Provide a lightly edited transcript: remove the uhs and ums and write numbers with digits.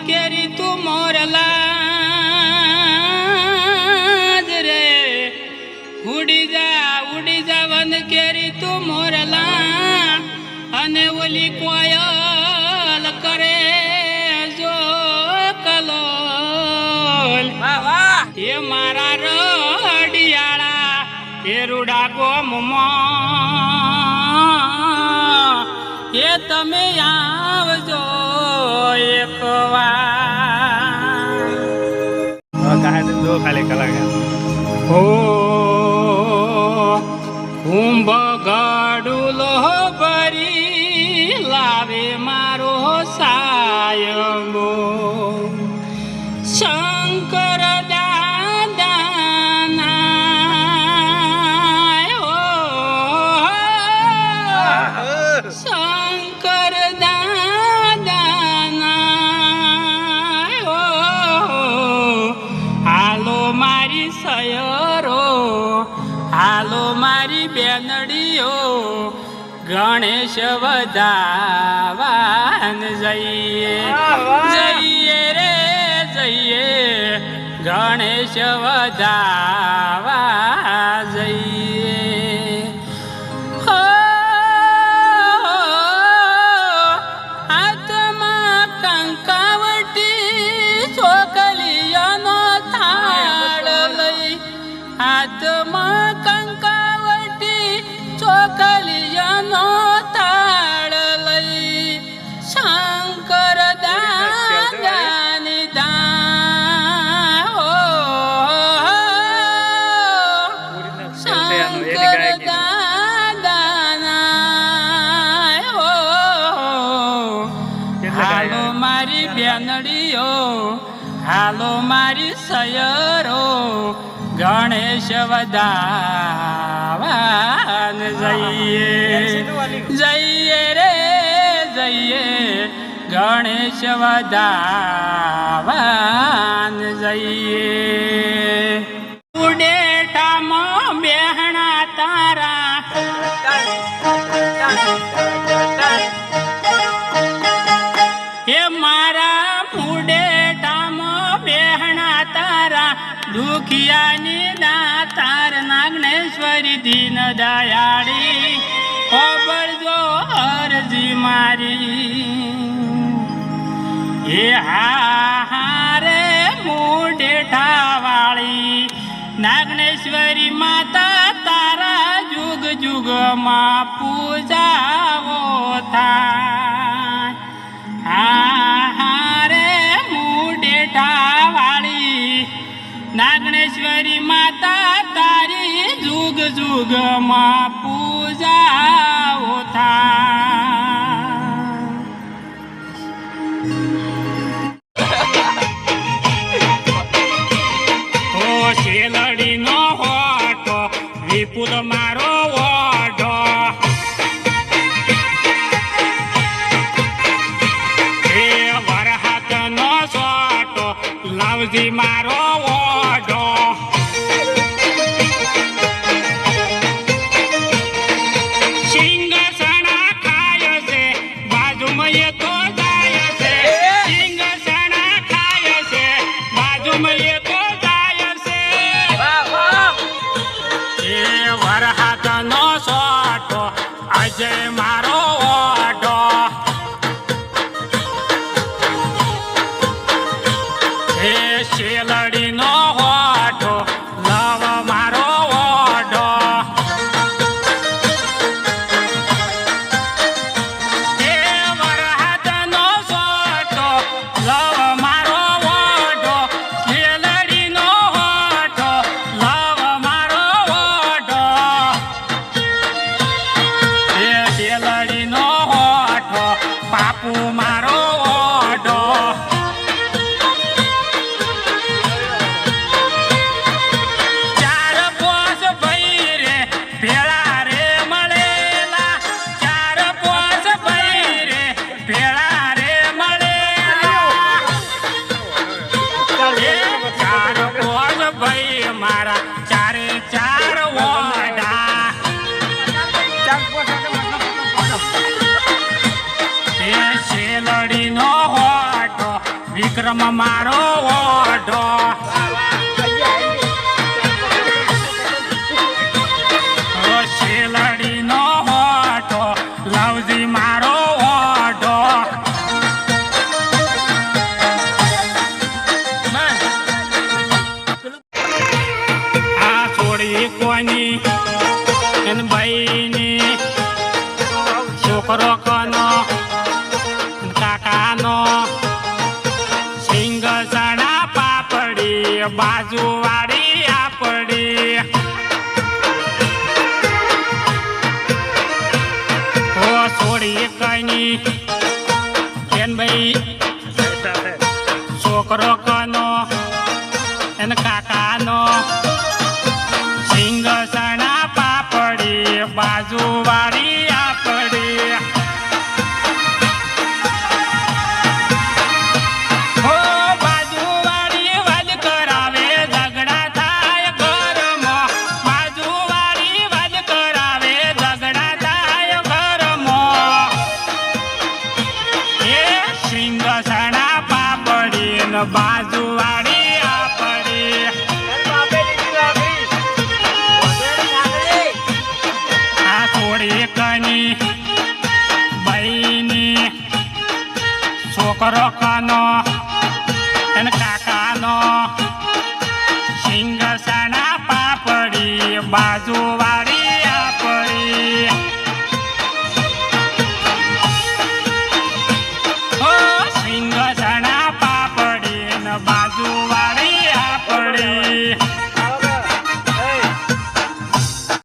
કેરી તું મોરલા રે ઉડી જા વન કેરી તું મોરલા અને ઓલી કોયલ કરે જો કલોલ એ મારા રડિયાળા એ રૂડા ગોમમાં એ તમે આવજો એક વાર ખાલી કલાકાર ઓ કુંભ ગડુલો ભરી લાવે મારો સાયબો શંકર શંકર દાદા હાલો મારી સયરો હાલો મારી બેનડીઓ ગણેશ વધાવાન જઈએ રે જઈએ ગણેશ વધાવા જઈએ હાથમાં કંકાવટી ચોકલિયાનો તાળ લઈ શંકર દાદાની શંકર દાદાના હાલો મારી બેનડીઓ હાલો મારી સયરો ગણેશ વધાવાન જઈએ રે જઈએ ગણેશ વધાવાન જઈએ ઉડેટામાં બેહણા તારા એ મારા મુડેટામાં બેહણા તારા દુખિયાની દાતાર નાગનેશ્વરી દીન દયાળી ખબરજો અરજી મારી એ હારે મુડેઠા વાળી નાગનેશ્વરી માતા તારા જુગ જુગમાં પૂજાવો થાય હારે મુડેઠા વાળી નાગણેશ્વરી માતા તારી જુગ જુગમાં પૂજાઓ થાય શેલડીનો હોટો વિપુલ મારો ઓઢો એ વરહાતનો સોટો લાવજી મારો ઓઢો સિંગસણા ખાય છે બાજુમાં એ તો જાય છે સિંગસણા ખાય છે બાજુમાં એ તો જાય છે એ વરહાતનો સોટો અજય મારો ઓઢો એ શેલડીનો હોઠો લવ મારો ઓઢો એ વરહાતનો સોટો લવ મારો ઓઢો શેલડીનો હોઠો લવ મારો ઓઢો એ શેલડીનો હોઠો પાપુ મારો ઓઢો મારા ચારે ચાર ઓઢા એ શેલડીનો હોઠો વિક્રમ ધર્મ મારો ઓઢો શેલડી નો હોઠો લવજી મારો ઓઢો આ છોડી કોની એન ભાઈની છોકરો કનો કાકાનો સિંગ સણા પાપડી બાજુવાળી આપડી ઓ છોડી કની એન ભાઈ છોકરો કનો એન કાકાનો સિંગ સણા પાપડી બાજુવાળી આપડી હો બાજુવાળી વજ કરાવે ઝઘડા થાય ઘરમાં બાજુવાળી વજ કરાવે ઝઘડા થાય ઘરમાં એ સિંગ સણા પાપડી ન બાજુવાળી આપડી આ થોડી કની બહેની છોકરો કનો